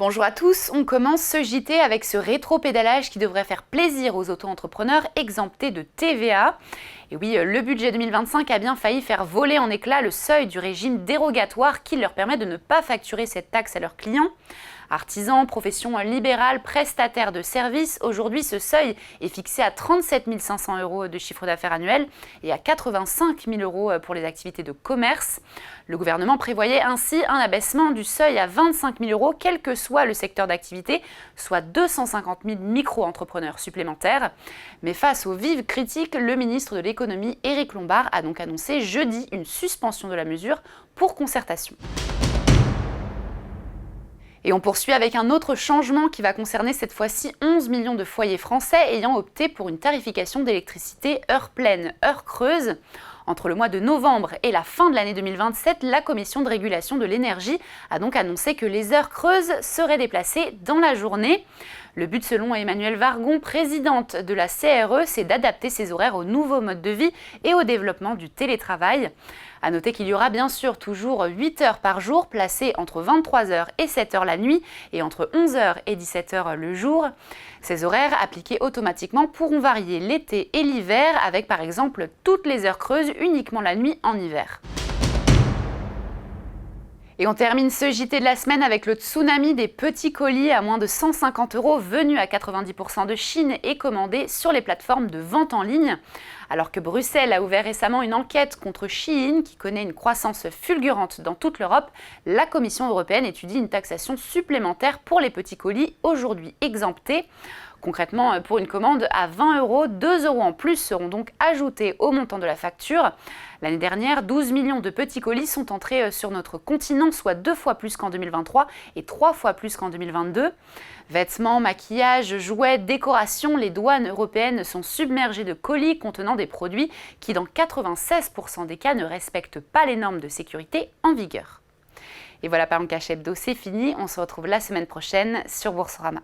Bonjour à tous, on commence ce JT avec ce rétro-pédalage qui devrait faire plaisir aux auto-entrepreneurs exemptés de TVA. Et oui, le budget 2025 a bien failli faire voler en éclats le seuil du régime dérogatoire qui leur permet de ne pas facturer cette taxe à leurs clients. Artisans, professions libérales, prestataires de services, aujourd'hui ce seuil est fixé à 37 500 € de chiffre d'affaires annuel et à 85 000 € pour les activités de commerce. Le gouvernement prévoyait ainsi un abaissement du seuil à 25 000 €, quel que soit le secteur d'activité, soit 250 000 micro-entrepreneurs supplémentaires. Mais face aux vives critiques, le ministre de l'économie, Éric Lombard, a donc annoncé jeudi une suspension de la mesure pour concertation. Et on poursuit avec un autre changement qui va concerner cette fois-ci 11 millions de foyers français ayant opté pour une tarification d'électricité heure pleine, heure creuse. Entre le mois de novembre et la fin de l'année 2027, la Commission de régulation de l'énergie a donc annoncé que les heures creuses seraient déplacées dans la journée. Le but, selon Emmanuelle Wargon, présidente de la CRE, c'est d'adapter ces horaires aux nouveaux modes de vie et au développement du télétravail. A noter qu'il y aura bien sûr toujours 8 heures par jour, placées entre 23 h et 7 h la nuit et entre 11 h et 17 h le jour. Ces horaires appliqués automatiquement pourront varier l'été et l'hiver, avec par exemple toutes les heures creuses uniquement la nuit en hiver. Et on termine ce JT de la semaine avec le tsunami des petits colis à moins de 150 € venus à 90% de Chine et commandés sur les plateformes de vente en ligne. Alors que Bruxelles a ouvert récemment une enquête contre Shein qui connaît une croissance fulgurante dans toute l'Europe, la Commission européenne étudie une taxation supplémentaire pour les petits colis aujourd'hui exemptés. Concrètement, pour une commande à 20 €, 2 € en plus seront donc ajoutés au montant de la facture. L'année dernière, 12 millions de petits colis sont entrés sur notre continent, soit 2 fois plus qu'en 2023 et 3 fois plus qu'en 2022. Vêtements, maquillage, jouets, décorations, les douanes européennes sont submergées de colis contenant des produits qui, dans 96% des cas, ne respectent pas les normes de sécurité en vigueur. Et voilà, Parlons Cash Hebdo, c'est fini. On se retrouve la semaine prochaine sur Boursorama.